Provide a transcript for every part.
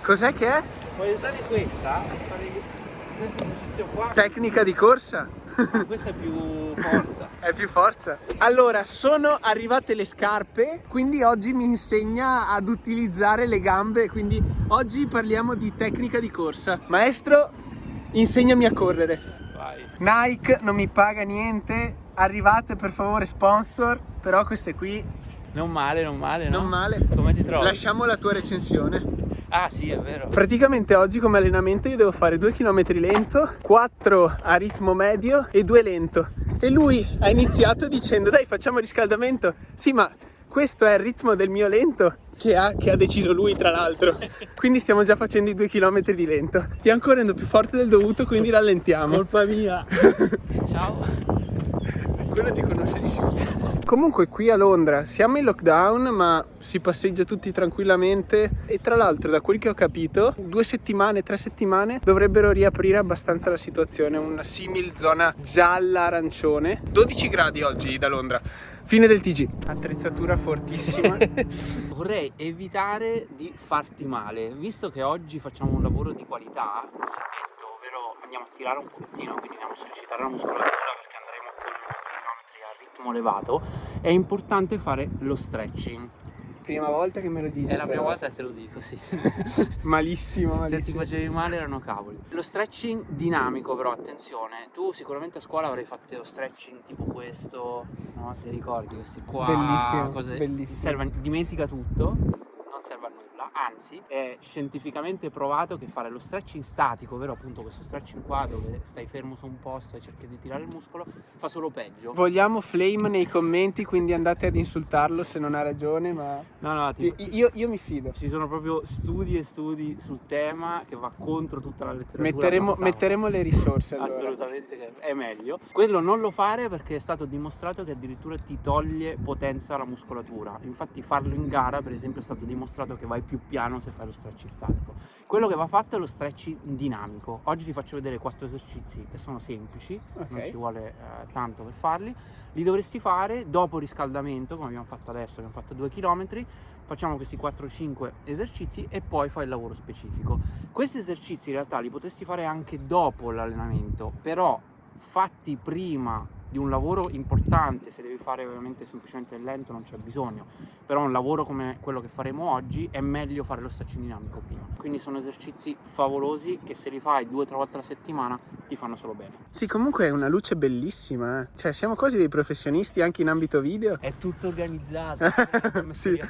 Cos'è che è? Puoi usare questa per fare questo esercizio qua. Tecnica di corsa? Questa è più forza. È più forza. Allora, sono arrivate le scarpe, quindi oggi mi insegna ad utilizzare le gambe, quindi oggi parliamo di tecnica di corsa. Maestro, insegnami a correre. Vai. Nike non mi paga niente, arrivate per favore sponsor, però queste qui Non male, non male, no? non male. Come ti trovi? Lasciamo la tua recensione. Ah sì, è vero. Praticamente oggi come allenamento io devo fare 2 km lento, 4 a ritmo medio e 2 lento. E lui ha iniziato dicendo dai facciamo riscaldamento. Sì, ma questo è il ritmo del mio lento che ha deciso lui tra l'altro. Quindi stiamo già facendo i 2 km di lento. Stiamo correndo più forte del dovuto, quindi rallentiamo. Colpa mia. Ciao. Quello ti conosce di sicuro. Comunque qui a Londra siamo in lockdown, ma si passeggia tutti tranquillamente e tra l'altro da quel che ho capito 2 settimane, 3 settimane dovrebbero riaprire abbastanza la situazione, una simil zona gialla arancione. 12 gradi oggi da Londra, fine del TG. Attrezzatura fortissima. Vorrei evitare di farti male, visto che oggi facciamo un lavoro di qualità, così detto, ovvero andiamo a tirare un pochettino, quindi andiamo a sollecitare la muscolatura perché andremo a correre 4 km a ritmo elevato, è importante fare lo stretching. Prima volta che me lo dici. È la prima però. volta che te lo dico, sì. Malissimo, Se ti malissimo. facevi male erano cavoli. Lo stretching dinamico però, attenzione, tu sicuramente a scuola avrai fatto lo stretching tipo questo, no? Ti ricordi questi qua? Bellissimo, Cose... bellissimo. dimentica tutto, non serve a nulla, anzi è scientificamente provato che fare lo stretching statico, ovvero appunto questo stretching qua dove stai fermo su un posto e cerchi di tirare il muscolo, fa solo peggio. Vogliamo Flame nei commenti, quindi andate ad insultarlo se non ha ragione, ma No, io mi fido. ci sono proprio studi e studi sul tema che va contro tutta la letteratura. Metteremo le risorse allora. Assolutamente che è meglio. Quello non lo fare perché è stato dimostrato che addirittura ti toglie potenza alla muscolatura. Infatti farlo in gara, per esempio, è stato dimostrato che vai più piano se fai lo stretching statico. Quello che va fatto è lo stretching dinamico. Oggi ti faccio vedere 4 esercizi che sono semplici, non ci vuole tanto per farli. Li dovresti fare dopo riscaldamento, come abbiamo fatto adesso, abbiamo fatto 2 km. Facciamo questi 4-5 esercizi e poi fai il lavoro specifico. Questi esercizi in realtà li potresti fare anche dopo l'allenamento, però fatti prima di un lavoro importante. Se devi fare ovviamente semplicemente il lento non c'è bisogno, però un lavoro come quello che faremo oggi è meglio fare lo stretching dinamico prima. Quindi sono esercizi favolosi che se li fai 2 o 3 volte alla settimana ti fanno solo bene. Sì, comunque è una luce bellissima, eh. Cioè siamo quasi dei professionisti anche in ambito video. È tutto organizzato. Sì,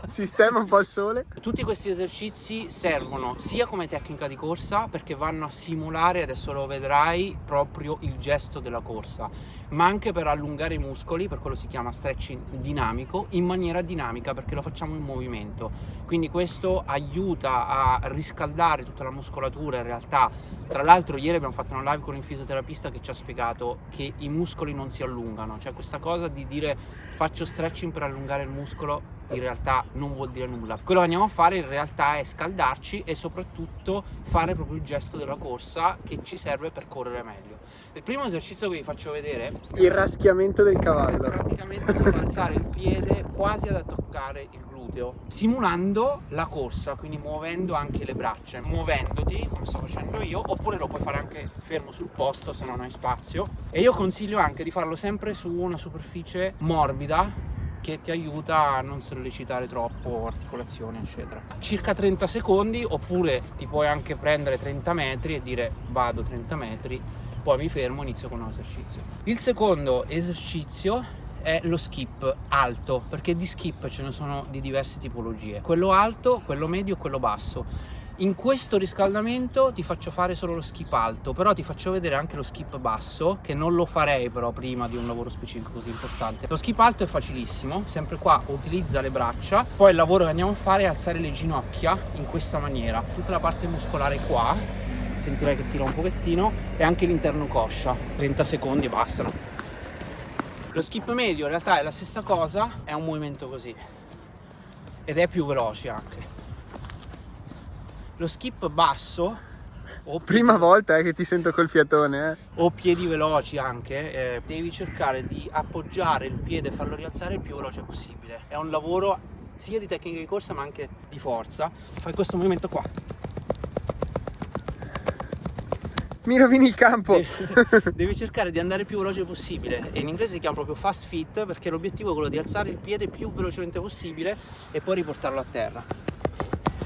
sistema un po' il sole. Tutti questi esercizi servono sia come tecnica di corsa perché vanno a simulare, adesso lo vedrai, proprio il gesto della corsa, ma anche per allungare i muscoli, per quello si chiama stretching dinamico, in maniera dinamica perché lo facciamo in movimento. Quindi questo aiuta a riscaldare tutta la muscolatura in realtà. Tra l'altro ieri abbiamo fatto una live con un fisioterapista che ci ha spiegato che i muscoli non si allungano, cioè questa cosa di dire faccio stretching per allungare il muscolo in realtà non vuol dire nulla. Quello che andiamo a fare in realtà è scaldarci e soprattutto fare proprio il gesto della corsa che ci serve per correre meglio. Il primo esercizio che vi faccio vedere, Il raschiamento del cavallo. praticamente si fa alzare il piede quasi ad toccare il gluteo, simulando la corsa, quindi muovendo anche le braccia, muovendoti come sto facendo io, oppure lo puoi fare anche fermo sul posto se non hai spazio. E io consiglio anche di farlo sempre su una superficie morbida che ti aiuta a non sollecitare troppo articolazioni eccetera. Circa 30 secondi, oppure ti puoi anche prendere 30 metri e dire vado 30 metri, poi mi fermo e inizio con un esercizio. Il secondo esercizio è lo skip alto, perché di skip ce ne sono di diverse tipologie, quello alto, quello medio e quello basso. In questo riscaldamento ti faccio fare solo lo skip alto, però ti faccio vedere anche lo skip basso, che non lo farei però prima di un lavoro specifico così importante. Lo skip alto è facilissimo, sempre qua utilizza le braccia, poi il lavoro che andiamo a fare è alzare le ginocchia in questa maniera, tutta la parte muscolare qua, sentirai che tira un pochettino, e anche l'interno coscia, 30 secondi e bastano. Lo skip medio in realtà è la stessa cosa, è un movimento così, ed è più veloce anche. Lo skip basso, o Prima volta che ti sento col fiatone, o piedi veloci anche, devi cercare di appoggiare il piede e farlo rialzare il più veloce possibile. È un lavoro sia di tecnica di corsa ma anche di forza. Fai questo movimento qua, Mi rovini il campo. Devi cercare di andare più veloce possibile, e in inglese si chiama proprio fast fit, perché l'obiettivo è quello di alzare il piede più velocemente possibile e poi riportarlo a terra.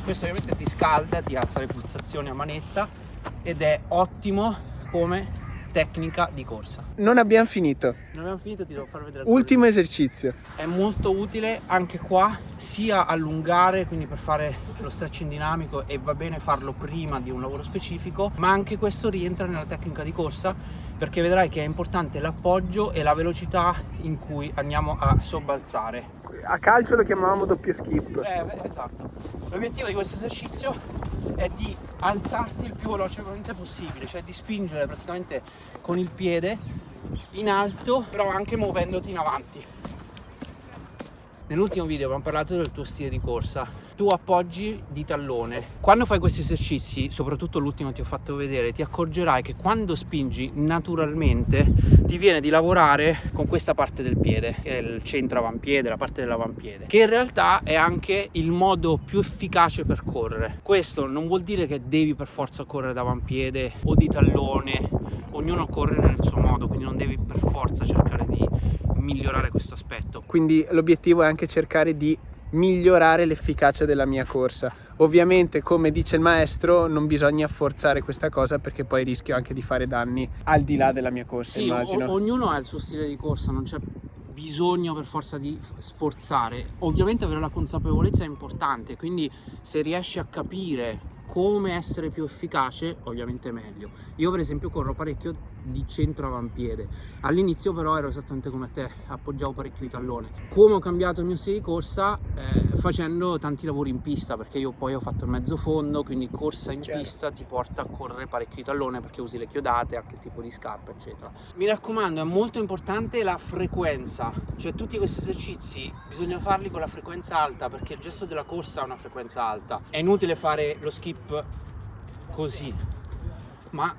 Questo ovviamente ti scalda, ti alza le pulsazioni a manetta ed è ottimo come tecnica di corsa. Non abbiamo finito. Non abbiamo finito, ti devo far vedere. Ultimo esercizio. È molto utile anche qua, sia allungare, quindi per fare lo stretching dinamico, e va bene farlo prima di un lavoro specifico, ma anche questo rientra nella tecnica di corsa, perché vedrai che è importante l'appoggio e la velocità in cui andiamo a sobbalzare. A calcio lo chiamavamo doppio skip. Esatto. L'obiettivo di questo esercizio è di alzarti il più velocemente possibile, cioè di spingere praticamente con il piede in alto, però anche muovendoti in avanti. Nell'ultimo video abbiamo parlato del tuo stile di corsa. Tu appoggi di tallone. Quando fai questi esercizi, soprattutto l'ultimo ti ho fatto vedere, ti accorgerai che quando spingi naturalmente ti viene di lavorare con questa parte del piede, che è il centro avampiede, la parte dell'avampiede, che in realtà è anche il modo più efficace per correre. Questo non vuol dire che devi per forza correre d'avampiede o di tallone, ognuno corre nel suo modo, quindi non devi per forza cercare di migliorare questo aspetto. Quindi l'obiettivo è anche cercare di migliorare l'efficacia della mia corsa. Ovviamente, come dice il maestro, non bisogna forzare questa cosa, perché poi rischio anche di fare danni al di là della mia corsa, sì, immagino. Ognuno ha il suo stile di corsa, non c'è bisogno per forza di sforzare. Ovviamente avere la consapevolezza è importante, quindi se riesci a capire come essere più efficace, ovviamente meglio. Io per esempio corro parecchio di centro avampiede, all'inizio però ero esattamente come te, appoggiavo parecchio di tallone. Come ho cambiato il mio stile di corsa? Facendo tanti lavori in pista, perché io poi ho fatto il mezzo fondo, quindi corsa in pista ti porta a correre parecchio di tallone, perché usi le chiodate, anche il tipo di scarpa eccetera. Mi raccomando, è molto importante la frequenza, cioè tutti questi esercizi bisogna farli con la frequenza alta, perché il gesto della corsa ha una frequenza alta. È inutile fare lo skip così, ma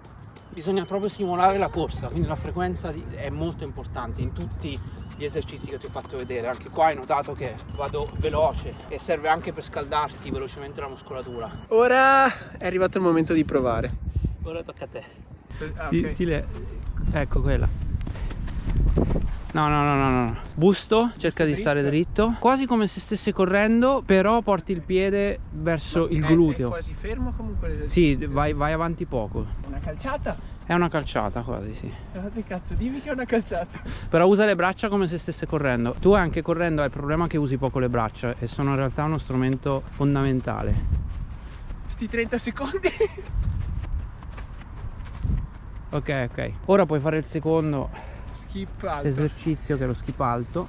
bisogna proprio stimolare la corsa, quindi la frequenza è molto importante in tutti gli esercizi che ti ho fatto vedere. Anche qua hai notato che vado veloce e serve anche per scaldarti velocemente la muscolatura. Ora è arrivato il momento di provare. Ora tocca a te. Okay. Ecco quella. No. Busto, cerca di stare dritto, quasi come se stesse correndo, però porti il piede verso il gluteo. È quasi fermo comunque l'esercizio. Sì, vai avanti poco. Una calciata? È una calciata quasi, sì. Che cazzo, dimmi che è una calciata. Però usa le braccia come se stesse correndo. Tu anche correndo hai il problema che usi poco le braccia, e sono in realtà uno strumento fondamentale. Sti 30 secondi. Ok. Ora puoi fare il secondo Skip alto. esercizio, che è lo skip alto.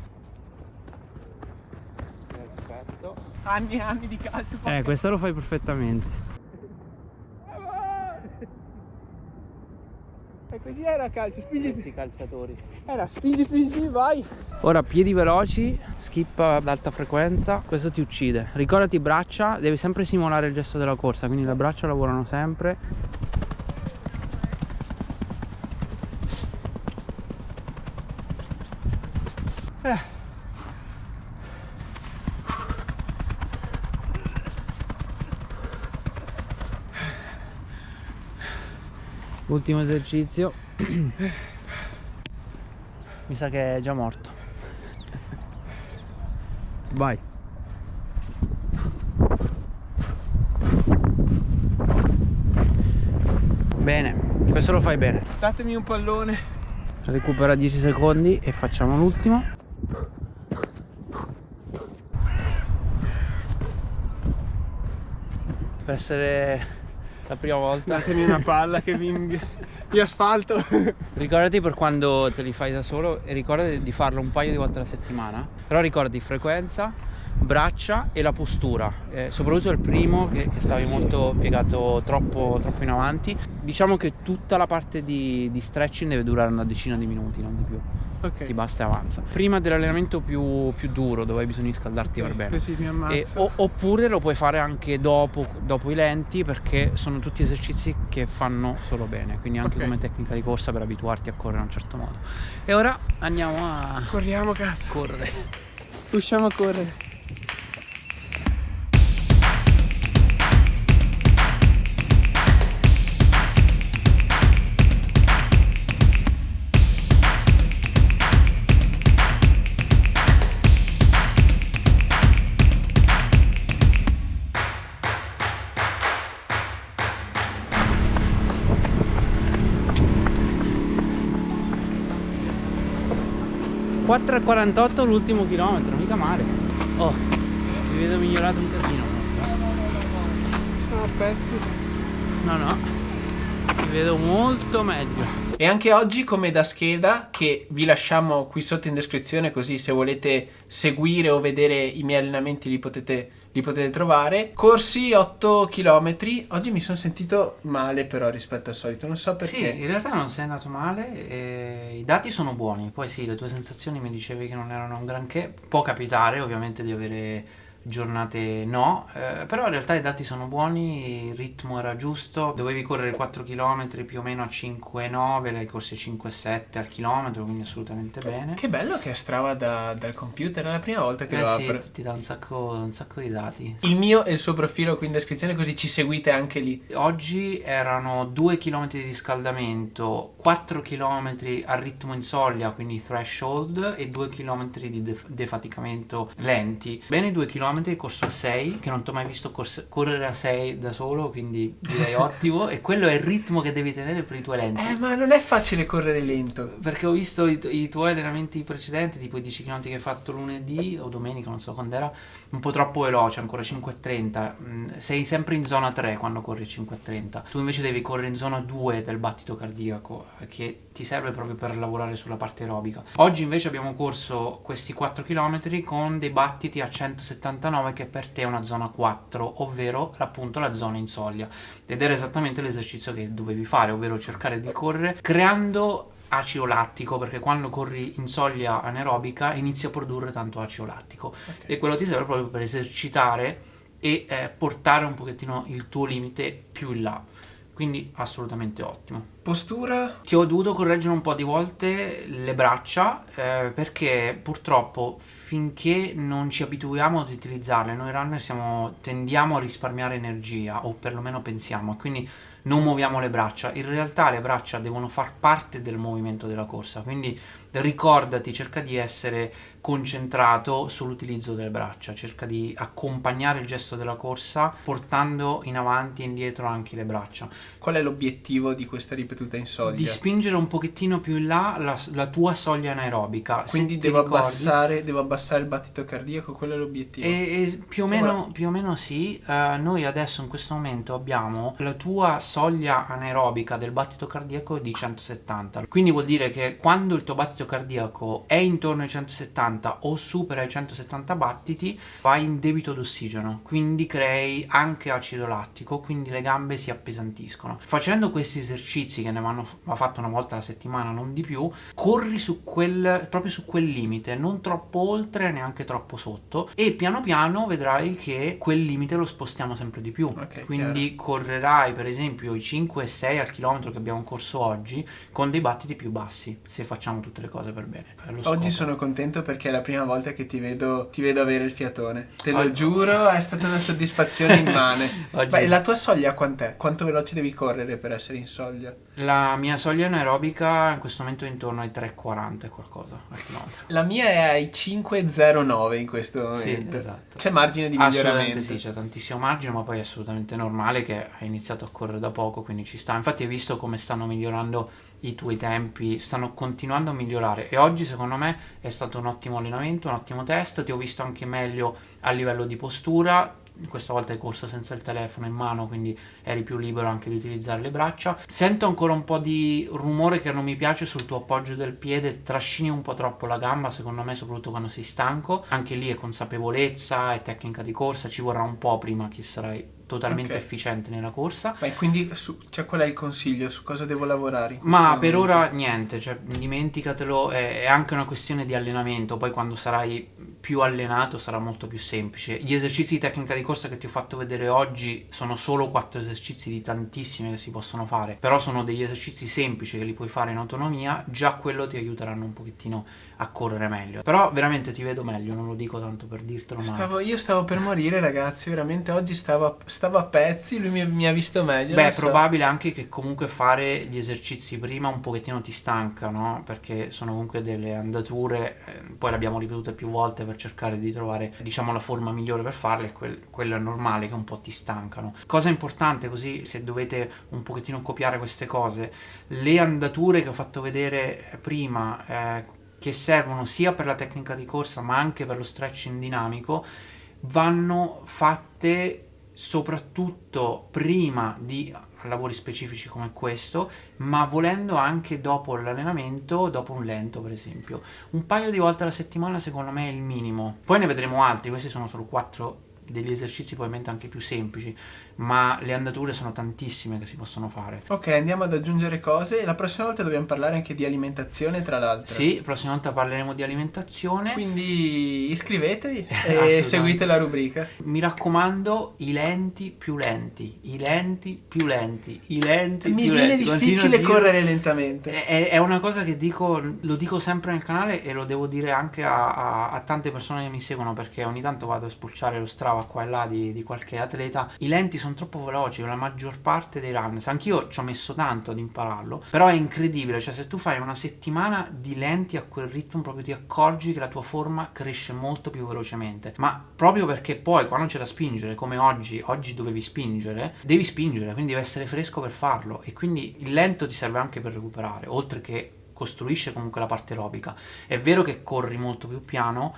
Perfetto. Anni e anni di calcio. Questo lo fai perfettamente. E così era calcio, spingi. Questi calciatori. Era spingi, vai. Ora piedi veloci, skip ad alta frequenza, questo ti uccide. Ricordati braccia, devi sempre simulare il gesto della corsa, quindi le braccia lavorano sempre. Ultimo esercizio. Mi sa che è già morto. Vai. Bene, questo lo fai bene. Datemi un pallone. Recupera 10 secondi e facciamo l'ultimo. Per essere la prima volta. Datemi una palla che vi asfalto. Ricordati per quando te li fai da solo, e ricordati di farlo un paio di volte alla settimana. Però ricordati frequenza, braccia e la postura, soprattutto il primo che stavi molto piegato, troppo in avanti. Diciamo che tutta la parte di stretching deve durare una decina di minuti, non di più. Ok. Ti basta e avanza. Prima dell'allenamento più duro, dove hai bisogno di scaldarti per bene. Così mi ammazzo. Oppure lo puoi fare anche dopo i lenti, perché sono tutti esercizi che fanno solo bene, quindi anche come tecnica di corsa per abituarti a correre in un certo modo. E ora andiamo a Corriamo, cazzo. correre. Usciamo a correre. 4,48 l'ultimo chilometro, mica male. Oh, mi vedo migliorato un casino. Sono a pezzi. No, mi vedo molto meglio. E anche oggi, come da scheda, che vi lasciamo qui sotto in descrizione, così se volete seguire o vedere i miei allenamenti li potete trovare. Corsi 8 km. Oggi mi sono sentito male però rispetto al solito, non so perché. Sì, in realtà non sei andato male, i dati sono buoni. Poi sì, le tue sensazioni mi dicevi che non erano un granché. Può capitare ovviamente di avere giornate però in realtà i dati sono buoni, il ritmo era giusto, dovevi correre 4 km più o meno a 5,9, l'hai corsi 5,7 al chilometro, quindi assolutamente bene. Che bello che è Strava dal computer, è la prima volta che lo Sì, apro. ti dà un sacco di dati. Il mio e il suo profilo qui in descrizione, così ci seguite anche lì. Oggi erano 2 km di riscaldamento, 4 km al ritmo in soglia, quindi threshold, e 2 km di defaticamento lenti. Bene 2 km corso a 6, che non ti ho mai visto correre a 6 da solo, quindi direi ottimo. E quello è il ritmo che devi tenere per i tuoi lenti. Ma non è facile correre lento. Perché ho visto i tuoi allenamenti precedenti, tipo i 10 km che hai fatto lunedì o domenica, non so quando era, un po' troppo veloce, ancora 5,30. Sei sempre in zona 3 quando corri 5,30. Tu invece devi correre in zona 2 del battito cardiaco, che ti serve proprio per lavorare sulla parte aerobica. Oggi invece abbiamo corso questi 4 km con dei battiti a 179, che per te è una zona 4, ovvero appunto la zona in soglia. Ed era esattamente l'esercizio che dovevi fare, ovvero cercare di correre creando acido lattico, perché quando corri in soglia anaerobica inizi a produrre tanto acido lattico, okay. E quello ti serve proprio per esercitare e portare un pochettino il tuo limite più in là, quindi assolutamente ottimo. Postura? Ti ho dovuto correggere un po' di volte le braccia perché purtroppo finché non ci abituiamo ad utilizzarle, noi runner tendiamo a risparmiare energia, o perlomeno pensiamo, quindi non muoviamo le braccia. In realtà le braccia devono far parte del movimento della corsa, quindi ricordati, cerca di essere concentrato sull'utilizzo delle braccia, cerca di accompagnare il gesto della corsa portando in avanti e indietro anche le braccia. Qual è l'obiettivo di questa ripetuta in soglia? Di spingere un pochettino più in là la tua soglia anaerobica. Quindi devo abbassare il battito cardiaco, quello è l'obiettivo? Più o meno sì. Noi adesso in questo momento abbiamo la tua soglia anaerobica del battito cardiaco di 170, quindi vuol dire che quando il tuo battito cardiaco è intorno ai 170 o supera i 170 battiti, vai in debito d'ossigeno, quindi crei anche acido lattico, quindi le gambe si appesantiscono. Facendo questi esercizi, che va fatto una volta alla settimana, non di più, corri proprio su quel limite, non troppo oltre, neanche troppo sotto, e piano piano vedrai che quel limite lo spostiamo sempre di più. Okay, quindi chiaro. Correrai per esempio i 5 e 6 al chilometro che abbiamo corso oggi con dei battiti più bassi, se facciamo tutte le cose per bene. Oggi sono contento perché è la prima volta che ti vedo avere il fiatone, te lo giuro, è stata una soddisfazione immane. Beh, la tua soglia quant'è? Quanto veloce devi correre per essere in soglia? La mia soglia anaerobica in questo momento è intorno ai 3,40 e qualcosa al chilometro. La mia è ai 5,09 in questo momento. Sì, esatto. C'è margine di miglioramento? Assolutamente sì, c'è tantissimo margine, ma poi è assolutamente normale che hai iniziato a correre da poco, quindi ci sta. Infatti hai visto come stanno migliorando i tuoi tempi, stanno continuando a migliorare, e oggi secondo me è stato un ottimo allenamento, un ottimo test. Ti ho visto anche meglio a livello di postura. Questa volta hai corso senza il telefono in mano, quindi eri più libero anche di utilizzare le braccia. Sento ancora un po' di rumore che non mi piace sul tuo appoggio del piede, trascini un po' troppo la gamba, secondo me, soprattutto quando sei stanco. Anche lì è consapevolezza, è tecnica di corsa, ci vorrà un po' prima che sarai totalmente efficiente nella corsa. Beh, quindi qual è il consiglio? Su cosa devo lavorare? Ma per ora niente, cioè dimenticatelo, è anche una questione di allenamento, poi quando sarai più allenato sarà molto più semplice. Gli esercizi di tecnica di corsa che ti ho fatto vedere oggi sono solo 4 esercizi di tantissimi che si possono fare, però sono degli esercizi semplici che li puoi fare in autonomia, già quello ti aiuteranno un pochettino a correre meglio. Però veramente ti vedo meglio, non lo dico tanto per dirtelo, ma io stavo per morire, ragazzi, veramente oggi stavo a pezzi, lui mi ha visto meglio. Beh, è probabile anche che comunque fare gli esercizi prima un pochettino ti stanca, no? Perché sono comunque delle andature, poi l'abbiamo ripetute più volte per cercare di trovare, diciamo, la forma migliore per farle, e quello è normale che un po' ti stancano. Cosa importante, così se dovete un pochettino copiare queste cose, le andature che ho fatto vedere prima, che servono sia per la tecnica di corsa ma anche per lo stretching dinamico vanno fatte soprattutto prima di lavori specifici come questo, ma volendo anche dopo l'allenamento, dopo un lento per esempio. Un paio di volte alla settimana secondo me è il minimo. Poi ne vedremo altri, questi sono solo 4 degli esercizi probabilmente anche più semplici, ma le andature sono tantissime che si possono fare. Ok, andiamo ad aggiungere cose. La prossima volta dobbiamo parlare anche di alimentazione, tra l'altro. Sì, la prossima volta parleremo di alimentazione. Quindi iscrivetevi e seguite la rubrica. Mi raccomando, i lenti più lenti, i lenti più lenti, i lenti Mi più viene lenti. difficile correre lentamente. È una cosa che dico, lo dico sempre nel canale e lo devo dire anche a tante persone che mi seguono, perché ogni tanto vado a spulciare lo Strava qua e là di qualche atleta. I lenti sono troppo veloci, la maggior parte dei runners, anch'io ci ho messo tanto ad impararlo, però è incredibile, cioè se tu fai una settimana di lenti a quel ritmo proprio ti accorgi che la tua forma cresce molto più velocemente, ma proprio perché poi quando c'è da spingere, come oggi dovevi spingere, devi spingere, quindi devi essere fresco per farlo, e quindi il lento ti serve anche per recuperare, oltre che costruisce comunque la parte aerobica. È vero che corri molto più piano,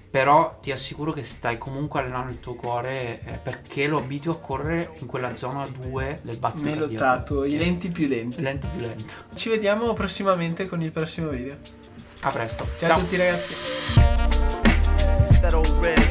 però ti assicuro che stai comunque allenando il tuo cuore, perché lo abitui a correre in quella zona 2 del battito Me l'ho cardiaco. dato, i lenti più lenti. Lento più lento. Ci vediamo prossimamente con il prossimo video. A presto. Ciao a tutti ragazzi. That old red